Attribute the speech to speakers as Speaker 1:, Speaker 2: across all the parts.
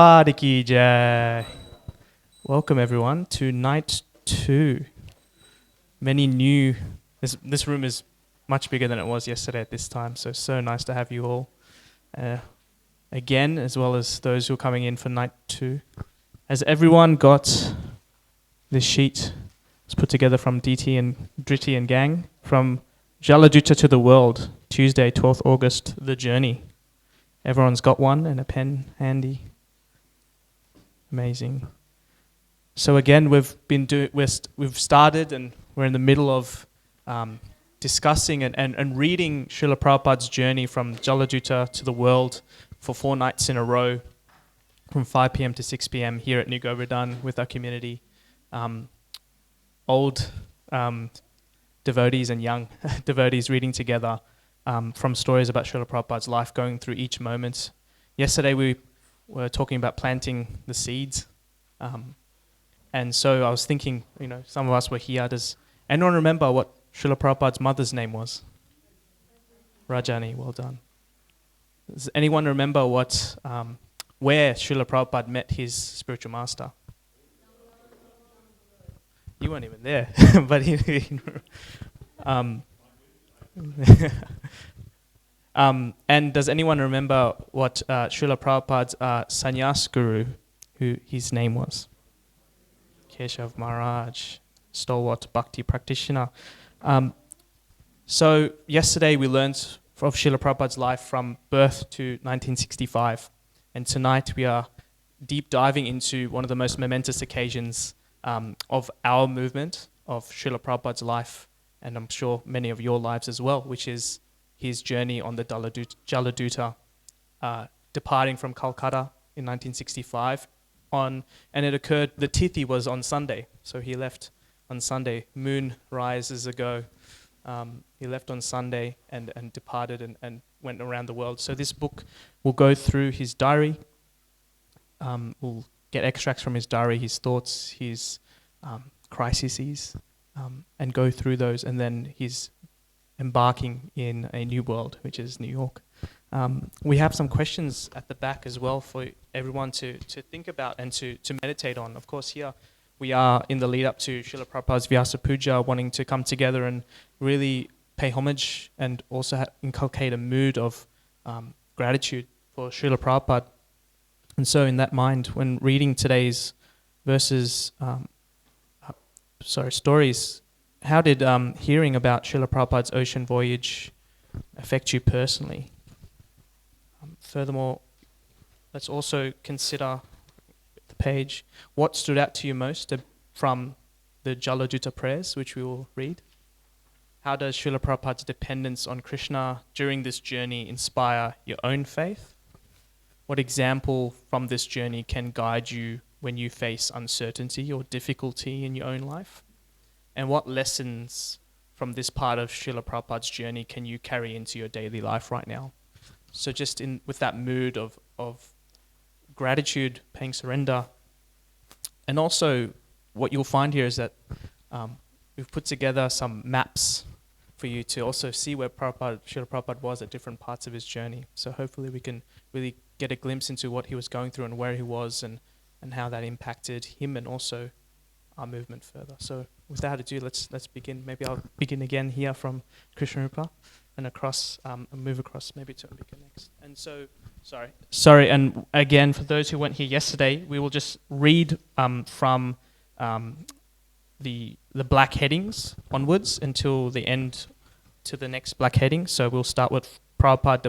Speaker 1: Prabhupada ki jai. Welcome everyone to night 2. Many new. This room is much bigger than it was yesterday at this time, so nice to have you all again, as well as those who are coming in for night 2. Has everyone got this sheet? It's put together from DT and Driti and gang from Jaladuta to the World, Tuesday, 12th August, The Journey. Everyone's got one and a pen handy. Amazing. So again, we've started and we're in the middle of discussing and reading Srila Prabhupada's journey from Jaladuta to the world for 4 nights in a row, from 5 p.m. to 6 p.m. here at New Govardhan with our community. Old devotees and young devotees reading together from stories about Srila Prabhupada's life, going through each moment. Yesterday we were talking about planting the seeds. And so I was thinking, some of us were here. Does anyone remember what Srila Prabhupada's mother's name was? Rajani, well done. Does anyone remember where Srila Prabhupada met his spiritual master? You weren't even there, but and does anyone remember what Srila Prabhupada's sannyasa guru, who his name was? Keshav Maharaj, stalwart bhakti practitioner. So yesterday we learned of Srila Prabhupada's life from birth to 1965. And tonight we are deep diving into one of the most momentous occasions of our movement, of Srila Prabhupada's life, and I'm sure many of your lives as well, which is his journey on the Jaladuta, departing from Calcutta in 1965. And it occurred, the Tithi was on Sunday, so he left on Sunday. Moon rises ago. He left on Sunday and departed and went around the world. So this book will go through his diary. We'll get extracts from his diary, his thoughts, his crises, and go through those. And then he's embarking in a new world, which is New York. We have some questions at the back as well for everyone to think about and to meditate on. Of course, here we are in the lead up to Srila Prabhupada's Vyasa Puja, wanting to come together and really pay homage and also inculcate a mood of gratitude for Srila Prabhupada. And so in that mind, when reading today's stories, how did hearing about Srila Prabhupada's ocean voyage affect you personally? Furthermore, let's also consider the page. What stood out to you most from the Jaladuta Prayers, which we will read? How does Srila Prabhupada's dependence on Krishna during this journey inspire your own faith? What example from this journey can guide you when you face uncertainty or difficulty in your own life? And what lessons from this part of Srila Prabhupada's journey can you carry into your daily life right now? So just with that mood of gratitude, paying surrender. And also what you'll find here is that we've put together some maps for you to also see where Srila Prabhupada was at different parts of his journey. So hopefully we can really get a glimpse into what he was going through and where he was and how that impacted him and also our movement further. So without ado, let's begin. Maybe I'll begin again here from Krishna Rupa and across, and move across maybe to Ambika next. And so, sorry, and again, for those who weren't here yesterday, we will just read from the black headings onwards until the end to the next black heading. So we'll start with Prabhupada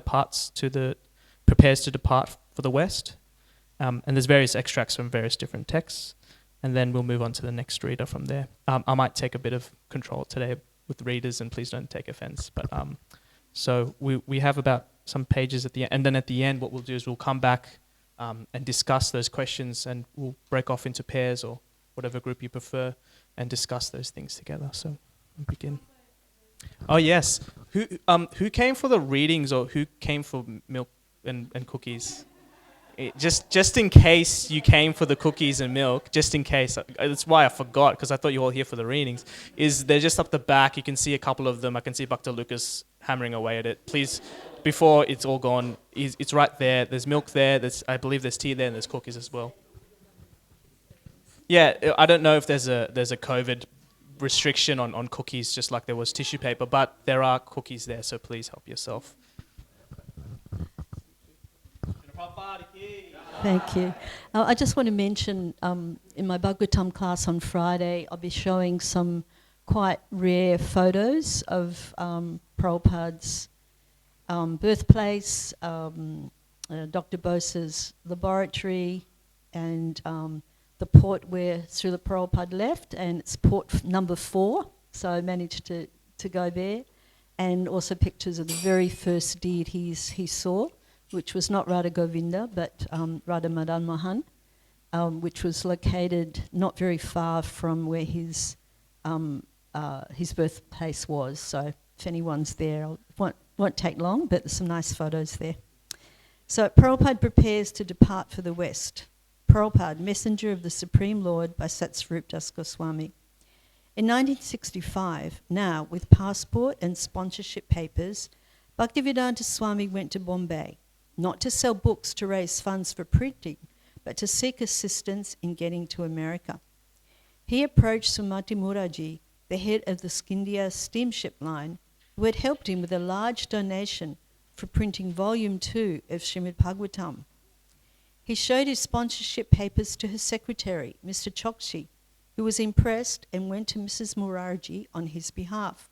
Speaker 1: prepares to depart for the West. And there's various extracts from various different texts. And then we'll move on to the next reader from there. I might take a bit of control today with readers, and please don't take offense. But so we have about some pages at the end. And then at the end, what we'll do is we'll come back and discuss those questions, and we'll break off into pairs or whatever group you prefer and discuss those things together. So we'll begin. Oh, yes. Who came for the readings or who came for milk and cookies? Just in case you came for the cookies and milk, just in case, that's why I forgot, because I thought you were all here for the readings, they're just up the back. You can see a couple of them. I can see Bhakta Lucas hammering away at it. Please, before it's all gone, it's right there. There's milk there. I believe there's tea there, and there's cookies as well. Yeah, I don't know if there's a COVID restriction on cookies, just like there was tissue paper, but there are cookies there, so please help yourself.
Speaker 2: Thank you. I just want to mention in my Bhagavatam class on Friday, I'll be showing some quite rare photos of Prabhupada's birthplace, Dr. Bose's laboratory, and the port where Srila Prabhupada left, and it's port number 4, so I managed to go there, and also pictures of the very first deities he saw, which was not Radha Govinda, but Radha Madan Mohan, which was located not very far from where his birthplace was. So if anyone's there, it won't take long, but there's some nice photos there. So Prabhupada prepares to depart for the West. Prabhupada, Messenger of the Supreme Lord by Satsvarup Das Goswami. In 1965, now with passport and sponsorship papers, Bhaktivedanta Swami went to Bombay, not to sell books to raise funds for printing, but to seek assistance in getting to America. He approached Sumati Muraji, the head of the Scindia steamship line, who had helped him with a large donation for printing Volume 2 of Srimad Bhagavatam. He showed his sponsorship papers to his secretary, Mr. Chokshi, who was impressed and went to Mrs. Murarji on his behalf.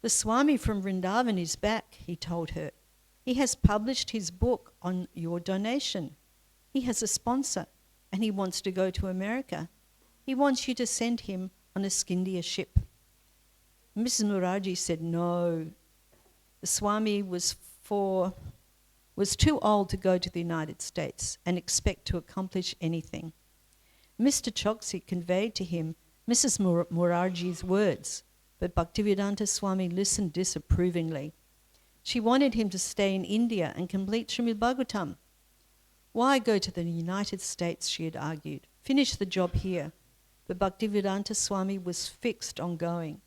Speaker 2: The Swami from Vrindavan is back, he told her. He has published his book on your donation. He has a sponsor and he wants to go to America. He wants you to send him on a Scindia ship. Mrs. Murarji said no. The Swami was too old to go to the United States and expect to accomplish anything. Mr. Choksi conveyed to him Mrs. Murarji's words, but Bhaktivedanta Swami listened disapprovingly. She wanted him to stay in India and complete Srimad Bhagavatam. Why go to the United States, she had argued. Finish the job here. But Bhaktivedanta Swami was fixed on going.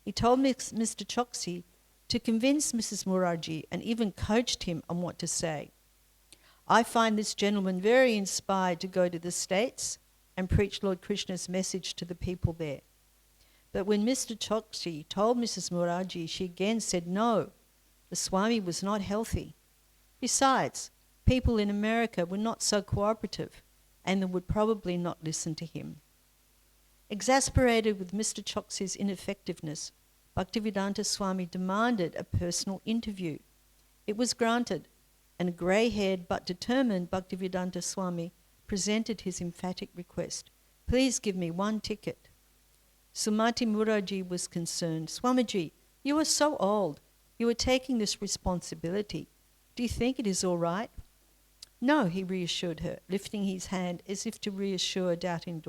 Speaker 2: He told Mr. Choksi to convince Mrs. Murarji and even coached him on what to say. I find this gentleman very inspired to go to the States and preach Lord Krishna's message to the people there. But when Mr. Choksi told Mrs. Murarji, she again said no. The Swami was not healthy. Besides, people in America were not so cooperative and they would probably not listen to him. Exasperated with Mr. Choksi's ineffectiveness, Bhaktivedanta Swami demanded a personal interview. It was granted, and a grey-haired but determined Bhaktivedanta Swami presented his emphatic request. Please give me one ticket. Sumati Murarji was concerned. Swamiji, you are so old. You are taking this responsibility. Do you think it is all right? No, he reassured her, lifting his hand as if to reassure a doubting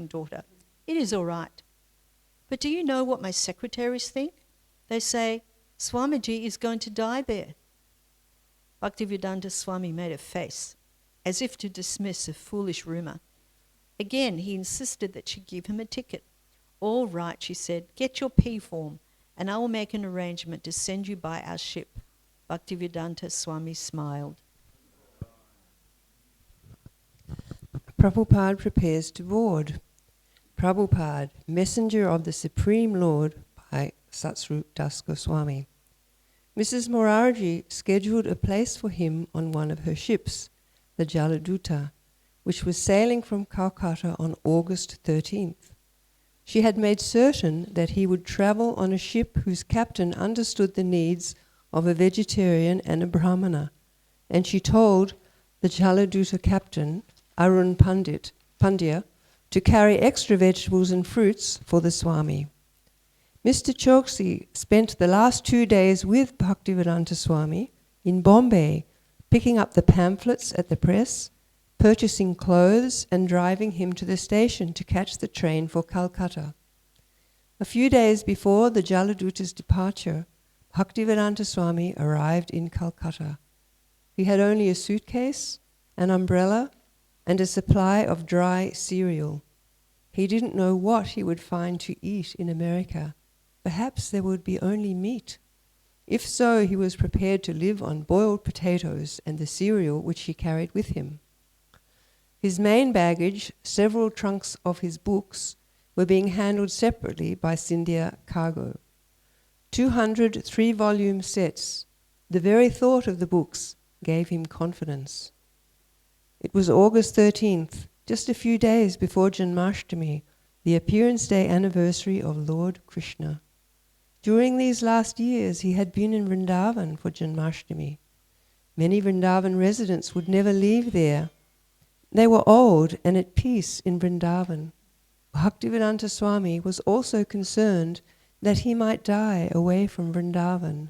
Speaker 2: daughter. It is all right. But do you know what my secretaries think? They say, Swamiji is going to die there. Bhaktivedanta Swami made a face, as if to dismiss a foolish rumour. Again, he insisted that she give him a ticket. All right, she said, get your P form, and I will make an arrangement to send you by our ship. Bhaktivedanta Swami smiled.
Speaker 3: Prabhupada prepares to board. Prabhupada, Messenger of the Supreme Lord by Satsvarup Das Goswami. Mrs. Morarji scheduled a place for him on one of her ships, the Jaladuta, which was sailing from Calcutta on August 13th. She had made certain that he would travel on a ship whose captain understood the needs of a vegetarian and a Brahmana, and she told the Jaladuta captain, Arun Pandya, to carry extra vegetables and fruits for the Swami. Mr. Choksi spent the last 2 days with Bhaktivedanta Swami in Bombay, picking up the pamphlets at the press, purchasing clothes and driving him to the station to catch the train for Calcutta. A few days before the Jaladuta's departure, Bhaktivedanta Swami arrived in Calcutta. He had only a suitcase, an umbrella, and a supply of dry cereal. He didn't know what he would find to eat in America. Perhaps there would be only meat. If so, he was prepared to live on boiled potatoes and the cereal which he carried with him. His main baggage, several trunks of his books, were being handled separately by Scindia Cargo. 200 3-volume sets. The very thought of the books gave him confidence. It was August 13th, just a few days before Janmashtami, the appearance day anniversary of Lord Krishna. During these last years, he had been in Vrindavan for Janmashtami. Many Vrindavan residents would never leave there. They were old and at peace in Vrindavan. Bhaktivedanta Swami was also concerned that he might die away from Vrindavan.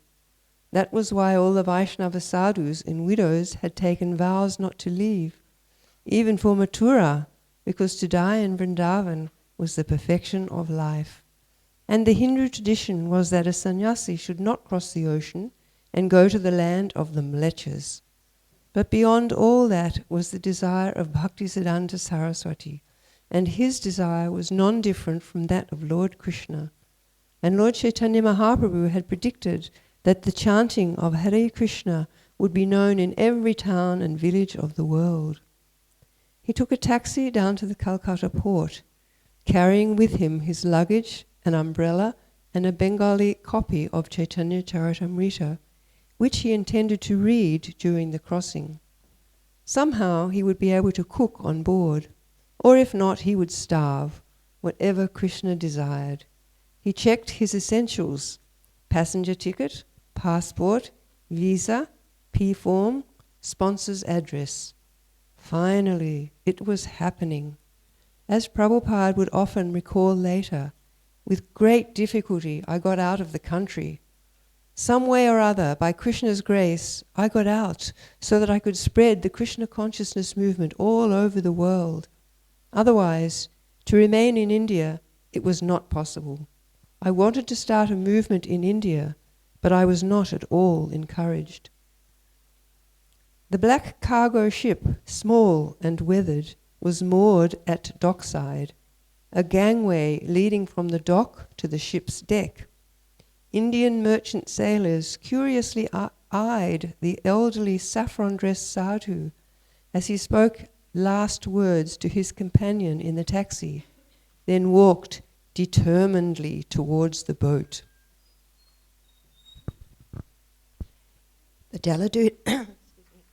Speaker 3: That was why all the Vaishnava sadhus and widows had taken vows not to leave, even for Mathura, because to die in Vrindavan was the perfection of life. And the Hindu tradition was that a sannyasi should not cross the ocean and go to the land of the Mlechas. But beyond all that was the desire of Bhaktisiddhanta Saraswati, and his desire was non-different from that of Lord Krishna. And Lord Chaitanya Mahaprabhu had predicted that the chanting of Hare Krishna would be known in every town and village of the world. He took a taxi down to the Calcutta port, carrying with him his luggage, an umbrella, and a Bengali copy of Chaitanya Charitamrita, which he intended to read during the crossing. Somehow he would be able to cook on board, or if not, he would starve, whatever Krishna desired. He checked his essentials: passenger ticket, passport, visa, P-form, sponsor's address. Finally, it was happening. As Prabhupada would often recall later, with great difficulty I got out of the country. Some way or other, by Krishna's grace, I got out so that I could spread the Krishna consciousness movement all over the world. Otherwise, to remain in India, it was not possible. I wanted to start a movement in India, but I was not at all encouraged. The black cargo ship, small and weathered, was moored at dockside, a gangway leading from the dock to the ship's deck. Indian merchant sailors curiously eyed the elderly saffron-dressed sadhu as he spoke last words to his companion in the taxi, then walked determinedly towards the boat.
Speaker 4: The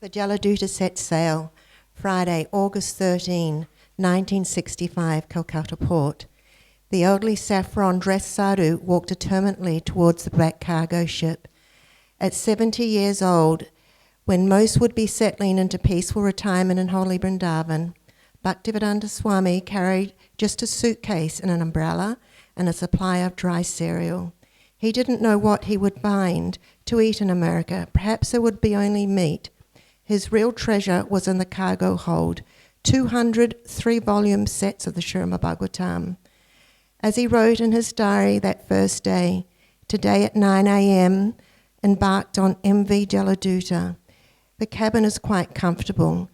Speaker 4: Jaladuta set sail Friday, August 13, 1965, Calcutta port. The elderly saffron-dressed sadhu walked determinedly towards the black cargo ship. At 70 years old, when most would be settling into peaceful retirement in holy Vrindavan, Bhaktivedanta Swami carried just a suitcase and an umbrella and a supply of dry cereal. He didn't know what he would find to eat in America. Perhaps there would be only meat. His real treasure was in the cargo hold, 200 3-volume sets of the Srimad Bhagavatam. As he wrote in his diary that first day, today at 9 a.m., embarked on MV Jaladuta. The cabin is quite comfortable.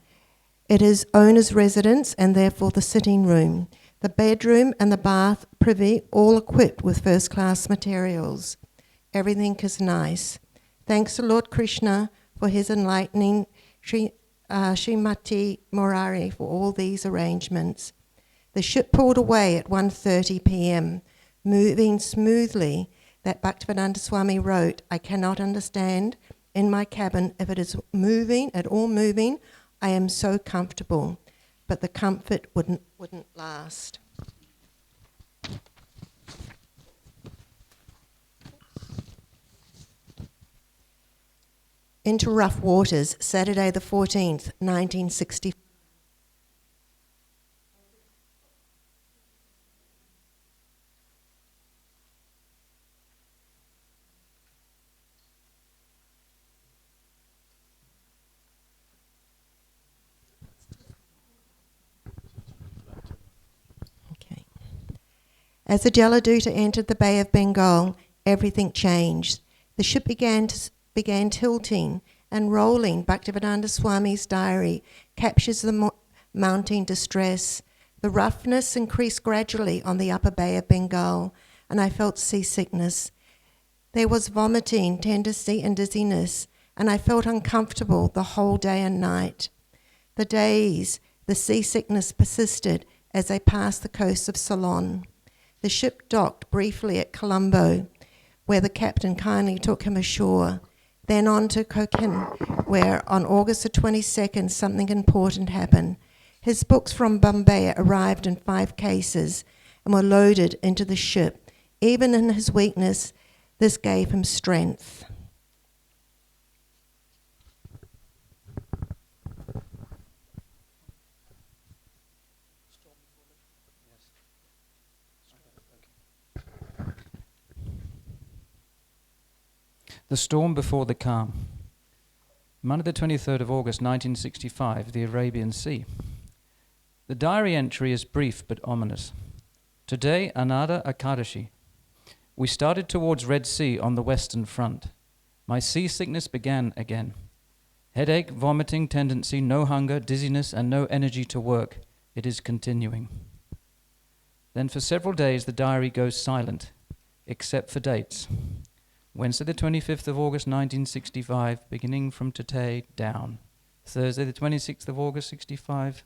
Speaker 4: It is owner's residence and therefore the sitting room. The bedroom and the bath privy all equipped with first-class materials. Everything is nice. Thanks to Lord Krishna for his enlightening Srimati Murari for all these arrangements. The ship pulled away at 1:30 p.m., moving smoothly. That Bhaktivedanta Swami wrote, "I cannot understand in my cabin if it is moving, at all moving. I am so comfortable." But the comfort wouldn't last. Into rough waters, Saturday the 14th, 1960. Okay. As the Jaladuta entered the Bay of Bengal, everything changed. The ship began tilting and rolling. Bhaktivedanta Swami's diary captures the mounting distress. The roughness increased gradually on the upper Bay of Bengal, and I felt seasickness. There was vomiting, tendency, and dizziness, and I felt uncomfortable the whole day and night. The days, the seasickness persisted as they passed the coast of Ceylon. The ship docked briefly at Colombo, where the captain kindly took him ashore, then on to Cochin, where on August the 22nd something important happened. His books from Bombay arrived in 5 cases and were loaded into the ship. Even in his weakness, this gave him strength.
Speaker 5: The Storm Before the Calm. Monday the 23rd of August 1965, the Arabian Sea. The diary entry is brief but ominous. Today, Anada Akadashi. We started towards Red Sea on the western front. My seasickness began again. Headache, vomiting tendency, no hunger, dizziness, and no energy to work. It is continuing. Then for several days the diary goes silent, except for dates. Wednesday the 25th of August 1965, beginning from today down. Thursday the 26th of August 65,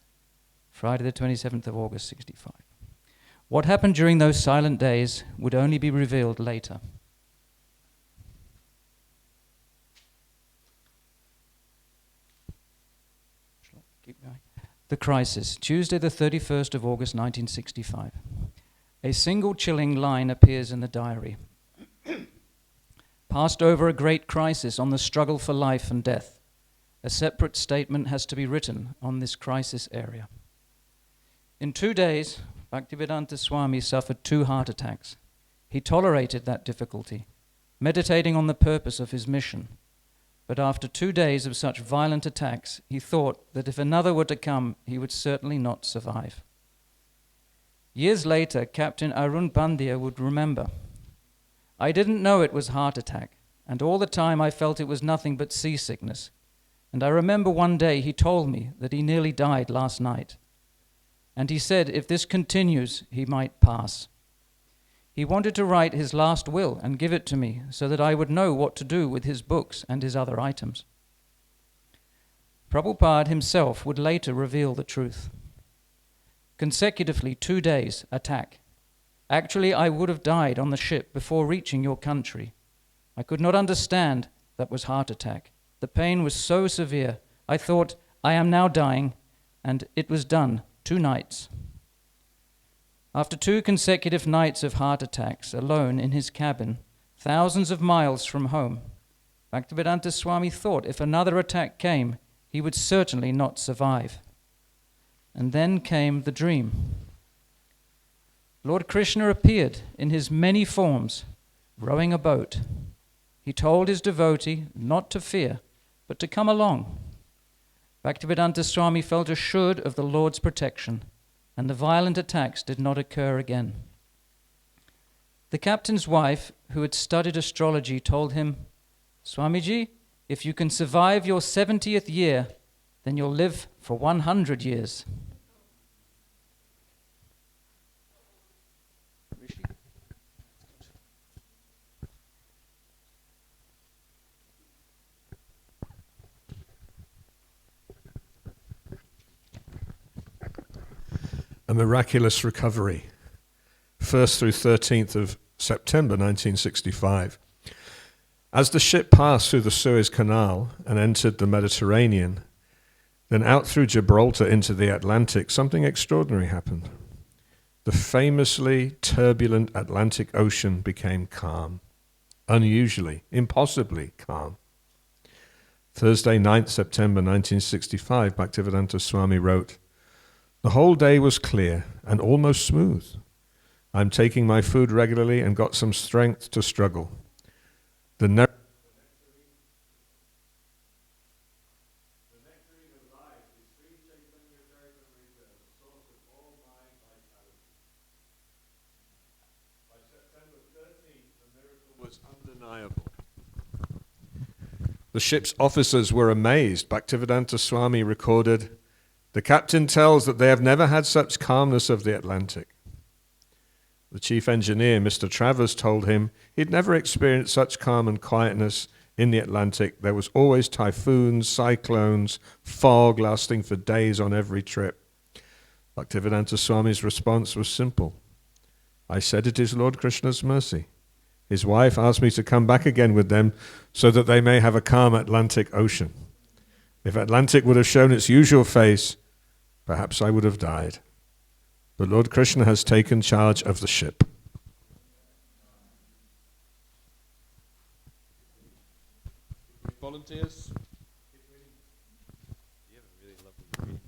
Speaker 5: Friday the 27th of August 65. What happened during those silent days would only be revealed later. Keep going. The crisis, Tuesday the 31st of August 1965. A single chilling line appears in the diary. Passed over a great crisis on the struggle for life and death. A separate statement has to be written on this crisis area. In 2 days, Bhaktivedanta Swami suffered 2 heart attacks. He tolerated that difficulty, meditating on the purpose of his mission. But after 2 days of such violent attacks, he thought that if another were to come, he would certainly not survive. Years later, Captain Arun Pandya would remember, I didn't know it was heart attack, and all the time I felt it was nothing but seasickness. And I remember one day he told me that he nearly died last night. And he said if this continues, he might pass. He wanted to write his last will and give it to me so that I would know what to do with his books and his other items. Prabhupada himself would later reveal the truth. Consecutively 2 days, attack. Actually, I would have died on the ship before reaching your country. I could not understand that was heart attack. The pain was so severe. I thought, I am now dying, and it was done. 2 nights. After 2 consecutive nights of heart attacks, alone in his cabin, thousands of miles from home, Bhaktivedanta Swami thought if another attack came, he would certainly not survive. And then came the dream. Lord Krishna appeared in his many forms, rowing a boat. He told his devotee not to fear, but to come along. Bhaktivedanta Swami felt assured of the Lord's protection, and the violent attacks did not occur again. The captain's wife, who had studied astrology, told him, Swamiji, if you can survive your 70th year, then you'll live for 100 years.
Speaker 6: A miraculous recovery. 1st through 13th of September 1965. As the ship passed through the Suez Canal and entered the Mediterranean, then out through Gibraltar into the Atlantic, something extraordinary happened. The famously turbulent Atlantic Ocean became calm, unusually, impossibly calm. Thursday, 9th September 1965, Bhaktivedanta Swami wrote, the whole day was clear and almost smooth. I'm taking my food regularly and got some strength to struggle. The nectarine of life is Sri Chaitanya Charitamrita, the source of all my vitality. By September 13th, the miracle was undeniable. The ship's officers were amazed. Bhaktivedanta Swami recorded, the captain tells that they have never had such calmness of the Atlantic. The chief engineer, Mr. Travers, told him he'd never experienced such calm and quietness in the Atlantic. There was always typhoons, cyclones, fog lasting for days on every trip. Bhaktivedanta Swami's response was simple. I said it is Lord Krishna's mercy. His wife asked me to come back again with them so that they may have a calm Atlantic Ocean. If Atlantic would have shown its usual face, perhaps I would have died. But Lord Krishna has taken charge of the ship. Volunteers?
Speaker 7: You have a really lovely reading.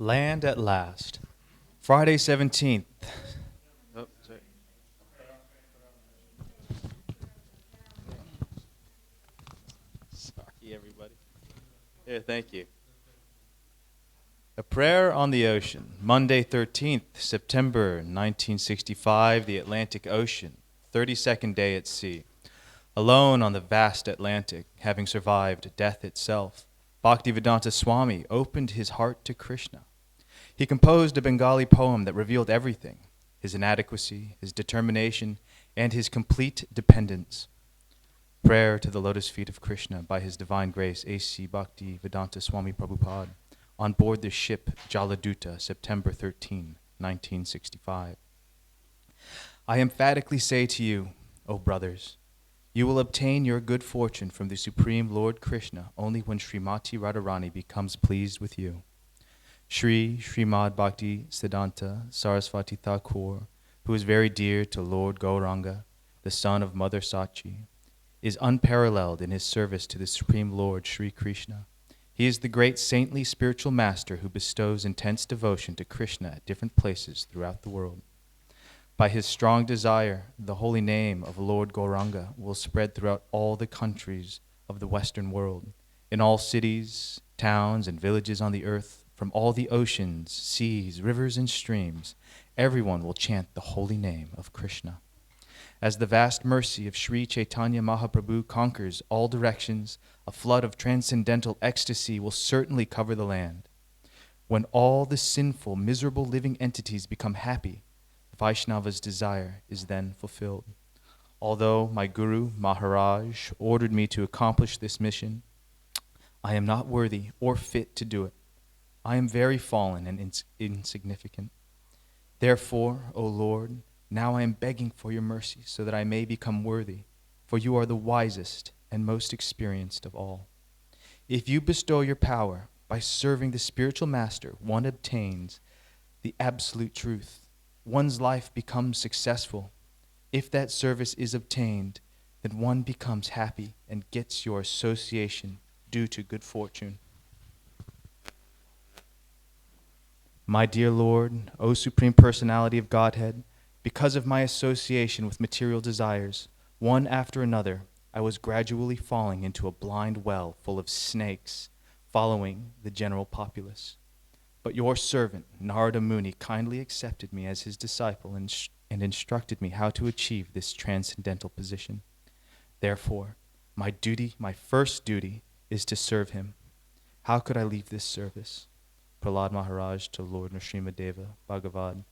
Speaker 7: Land at Last. Friday 17th. Oh, sorry. Sorry, everybody. Here, thank you. A Prayer on the Ocean. Monday 13th, September 1965, the Atlantic Ocean. 32nd day at sea. Alone on the vast Atlantic, having survived death itself, Bhaktivedanta Swami opened his heart to Krishna. He composed a Bengali poem that revealed everything, his inadequacy, his determination, and his complete dependence. Prayer to the lotus feet of Krishna by His Divine Grace A.C. Bhaktivedanta Swami Prabhupada on board the ship Jaladuta, September 13, 1965. I emphatically say to you, O brothers, you will obtain your good fortune from the Supreme Lord Krishna only when Srimati Radharani becomes pleased with you. Srimad Bhakti Siddhanta Saraswati Thakur, who is very dear to Lord Gauranga, the son of Mother Sachi, is unparalleled in his service to the Supreme Lord Sri Krishna. He is the great saintly spiritual master who bestows intense devotion to Krishna at different places throughout the world. By his strong desire, the holy name of Lord Gauranga will spread throughout all the countries of the Western world, in all cities, towns, and villages on the earth, from all the oceans, seas, rivers, and streams. Everyone will chant the holy name of Krishna. As the vast mercy of Sri Chaitanya Mahaprabhu conquers all directions, a flood of transcendental ecstasy will certainly cover the land. When all the sinful, miserable living entities become happy, Vaishnava's desire is then fulfilled. Although my Guru Maharaj ordered me to accomplish this mission, I am not worthy or fit to do it. I am very fallen and insignificant. Therefore, O Lord, now I am begging for your mercy so that I may become worthy, for you are the wisest and most experienced of all. If you bestow your power by serving the spiritual master, one obtains the absolute truth. One's life becomes successful. If that service is obtained, then one becomes happy and gets your association due to good fortune. My dear Lord, O Supreme Personality of Godhead, because of my association with material desires, one after another, I was gradually falling into a blind well full of snakes, following the general populace. But your servant, Narada Muni, kindly accepted me as his disciple and instructed me how to achieve this transcendental position. Therefore, my first duty, is to serve him. How could I leave this service? Prahlad Maharaj to Lord Nrsimhadeva, Bhagavad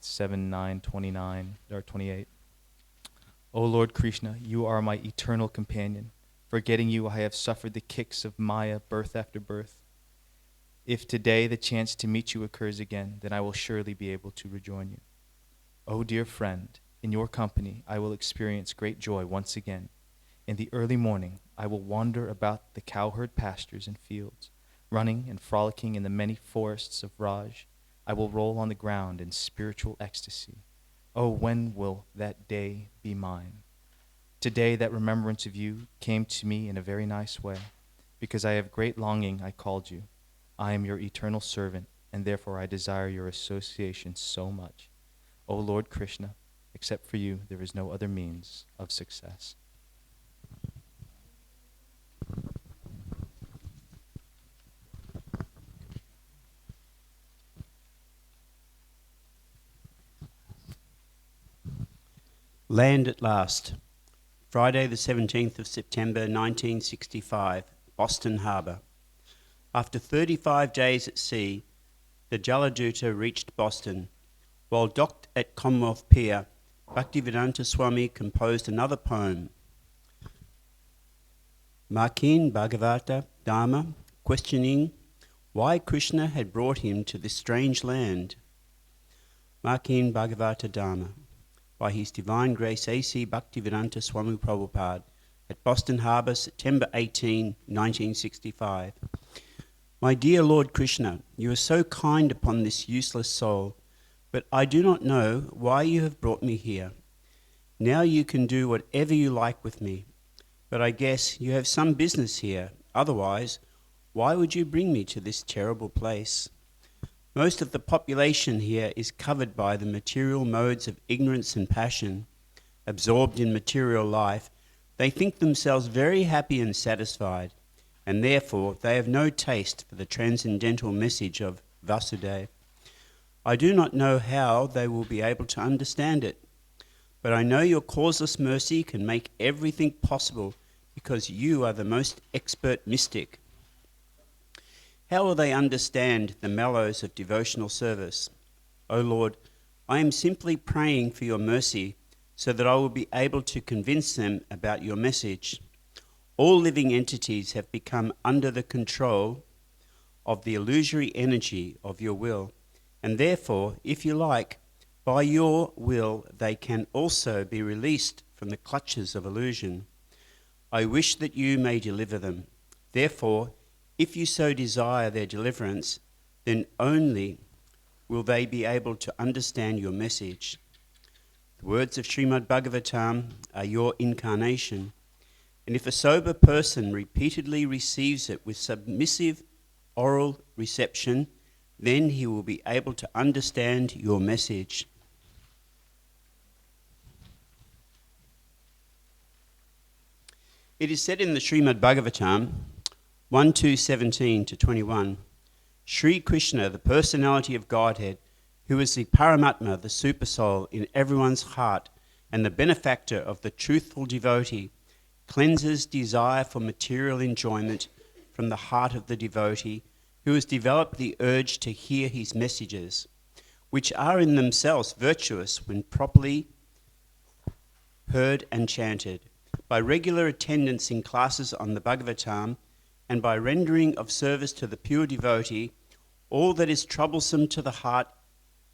Speaker 7: 7:9-29 O Lord Krishna, you are my eternal companion. Forgetting you, I have suffered the kicks of Maya birth after birth. If today the chance to meet you occurs again, then I will surely be able to rejoin you. O dear friend, in your company I will experience great joy once again. In the early morning I will wander about the cowherd pastures and fields, running and frolicking in the many forests of Raj. I will roll on the ground in spiritual ecstasy. Oh, when will that day be mine? Today that remembrance of you came to me in a very nice way. Because I have great longing, I called you. I am your eternal servant, and therefore I desire your association so much. O Lord Krishna, except for you, there is no other means of success.
Speaker 8: Land at Last. Friday the 17th of September 1965, Boston Harbour. After 35 days at sea, the Jaladuta reached Boston. While docked at Commonwealth Pier, Bhaktivedanta Swami composed another poem, Makin Bhagavata Dharma, questioning why Krishna had brought him to this strange land. Makin Bhagavata Dharma, by His Divine Grace A.C. Bhaktivedanta Swami Prabhupada, at Boston Harbour, September 18, 1965. My dear Lord Krishna, you are so kind upon this useless soul, but I do not know why you have brought me here. Now you can do whatever you like with me, but I guess you have some business here. Otherwise, why would you bring me to this terrible place? Most of the population here is covered by the material modes of ignorance and passion. Absorbed in material life, they think themselves very happy and satisfied, and therefore they have no taste for the transcendental message of Vasudeva. I do not know how they will be able to understand it, but I know your causeless mercy can make everything possible because you are the most expert mystic. How will they understand the mellows of devotional service? O Lord, I am simply praying for your mercy so that I will be able to convince them about your message. All living entities have become under the control of the illusory energy of your will, and therefore, if you like, by your will they can also be released from the clutches of illusion. I wish that you may deliver them. Therefore, if you so desire their deliverance, then only will they be able to understand your message. The words of Srimad Bhagavatam are your incarnation, and if a sober person repeatedly receives it with submissive oral reception, then he will be able to understand your message. It is said in the Srimad Bhagavatam 1:17-21, Sri Krishna, the personality of Godhead, who is the Paramatma, the Supersoul in everyone's heart, and the benefactor of the truthful devotee, cleanses desire for material enjoyment from the heart of the devotee, who has developed the urge to hear his messages, which are in themselves virtuous when properly heard and chanted. By regular attendance in classes on the Bhagavatam, and by rendering of service to the pure devotee, all that is troublesome to the heart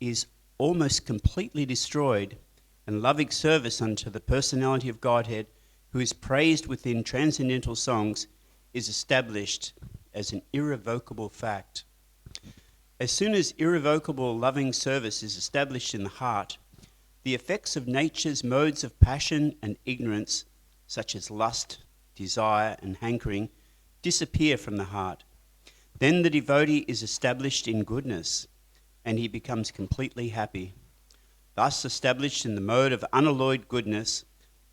Speaker 8: is almost completely destroyed, and loving service unto the personality of Godhead, who is praised within transcendental songs, is established as an irrevocable fact. As soon as irrevocable loving service is established in the heart, the effects of nature's modes of passion and ignorance, such as lust, desire, and hankering, disappear from the heart. Then the devotee is established in goodness, and he becomes completely happy. Thus established in the mode of unalloyed goodness,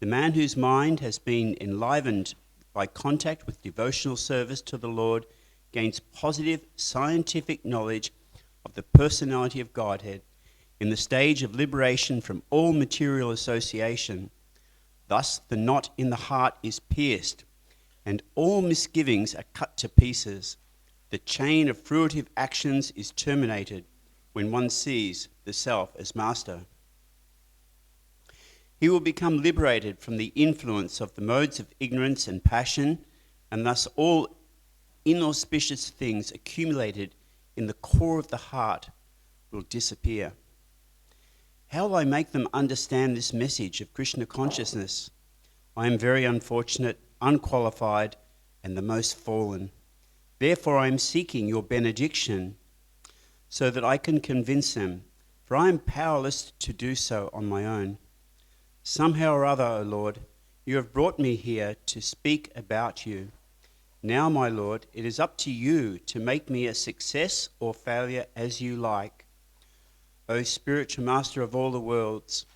Speaker 8: the man whose mind has been enlivened by contact with devotional service to the Lord gains positive scientific knowledge of the personality of Godhead in the stage of liberation from all material association. Thus the knot in the heart is pierced, and all misgivings are cut to pieces. The chain of fruitive actions is terminated when one sees the self as master. He will become liberated from the influence of the modes of ignorance and passion, and thus all inauspicious things accumulated in the core of the heart will disappear. How will I make them understand this message of Krishna consciousness? I am very unfortunate, unqualified, and the most fallen. Therefore I am seeking your benediction so that I can convince them, for I am powerless to do so on my own. Somehow or other, O Lord, you have brought me here to speak about you. Now, my Lord, it is up to you to make me a success or failure as you like. O spiritual master of all the worlds,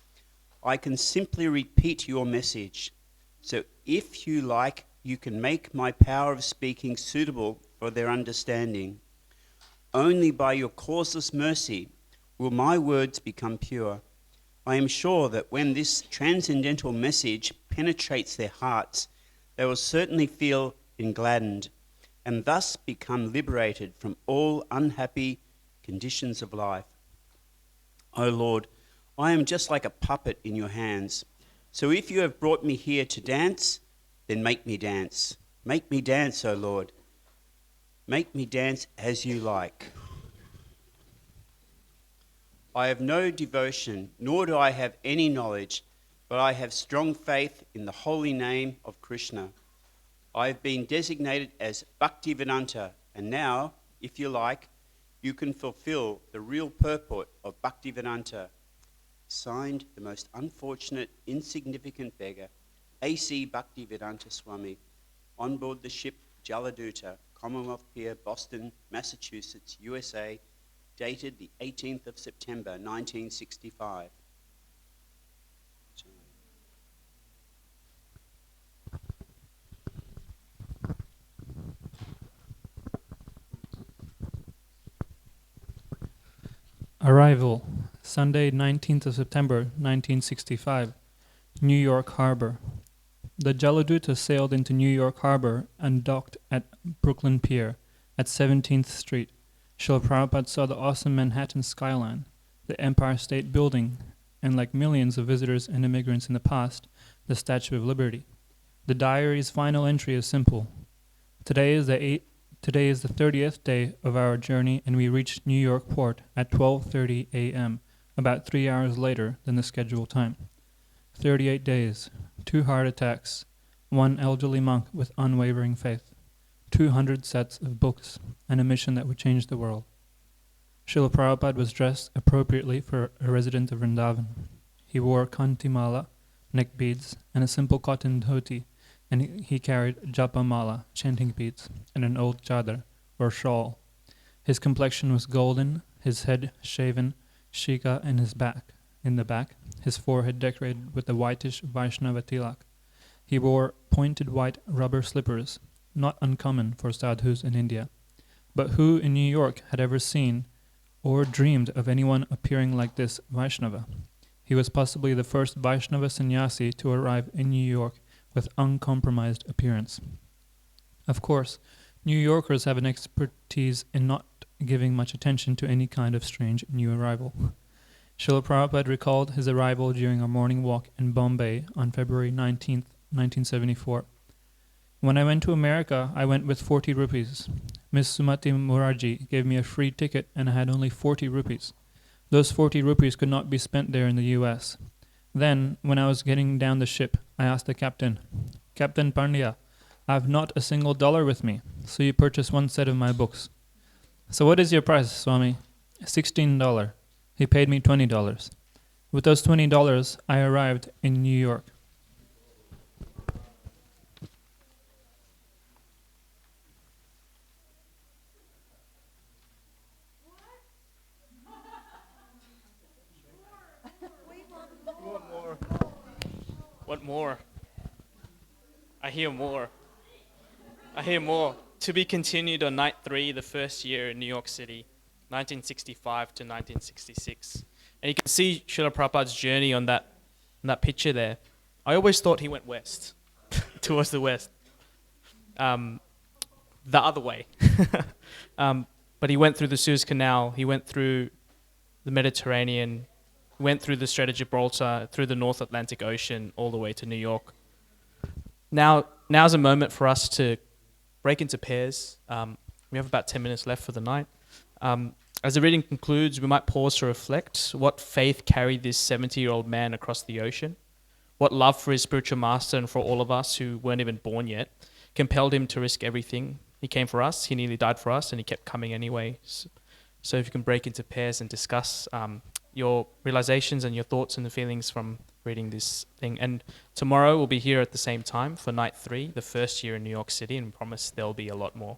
Speaker 8: I can simply repeat your message. So if you like, you can make my power of speaking suitable for their understanding. Only by your causeless mercy will my words become pure. I am sure that when this transcendental message penetrates their hearts, they will certainly feel engladdened, and thus become liberated from all unhappy conditions of life. O Lord, I am just like a puppet in your hands. So if you have brought me here to dance, then make me dance. Make me dance, O Lord. Make me dance as you like. I have no devotion, nor do I have any knowledge, but I have strong faith in the holy name of Krishna. I have been designated as Bhaktivedanta, and now, if you like, you can fulfill the real purport of Bhaktivedanta. Signed, the most unfortunate, insignificant beggar, A.C. Bhaktivedanta Swami, on board the ship Jaladuta, Commonwealth Pier, Boston, Massachusetts, USA, dated the 18th of September, 1965.
Speaker 9: Arrival, Sunday, 19th of September, 1965, New York Harbor. The Jaladuta sailed into New York Harbor and docked at Brooklyn Pier at 17th Street. Srila Prabhupada saw the awesome Manhattan skyline, the Empire State Building, and like millions of visitors and immigrants in the past, the Statue of Liberty. The diary's final entry is simple. Today is the 30th day of our journey, and we reached New York Port at 12:30 a.m., about 3 hours later than the scheduled time. 38 days, 2 heart attacks, 1 elderly monk with unwavering faith, 200 sets of books, and a mission that would change the world. Srila Prabhupada was dressed appropriately for a resident of Vrindavan. He wore kanti mala, neck beads, and a simple cotton dhoti, and he carried japa mala, chanting beads, and an old chadar, or shawl. His complexion was golden, his head shaven, shika in the back, his forehead decorated with a whitish Vaishnava tilak. He wore pointed white rubber slippers, not uncommon for sadhus in India. But who in New York had ever seen or dreamed of anyone appearing like this Vaishnava? He was possibly the first Vaishnava sannyasi to arrive in New York with uncompromised appearance. Of course, New Yorkers have an expertise in not giving much attention to any kind of strange new arrival. Srila Prabhupada recalled his arrival during a morning walk in Bombay on February 19th, 1974. When I went to America, I went with 40 rupees. Miss Sumati Mukherjee gave me a free ticket and I had only 40 rupees. Those 40 rupees could not be spent there in the US. Then, when I was getting down the ship, I asked the captain, "Captain Pandya, I have not a single dollar with me, so you purchase 1 set of my books." "So what is your price, Swami?" $16. He paid me $20. With those $20, I arrived in New York.
Speaker 1: What more? I hear more. I hear more. To be continued on night 3, the first year in New York City, 1965 to 1966. And you can see Srila Prabhupada's journey on that picture there. I always thought he went west, towards the west. The other way. But he went through the Suez Canal, he went through the Mediterranean, went through the Strait of Gibraltar, through the North Atlantic Ocean, all the way to New York. Now's a moment for us to break into pairs. We have about 10 minutes left for the night. As the reading concludes, we might pause to reflect what faith carried this 70-year-old man across the ocean, what love for his spiritual master and for all of us who weren't even born yet compelled him to risk everything. He came for us, he nearly died for us, and he kept coming anyway. So if you can break into pairs and discuss your realizations and your thoughts and the feelings from reading this thing. And tomorrow we'll be here at the same time for night 3, the first year in New York City, and we promise there'll be a lot more.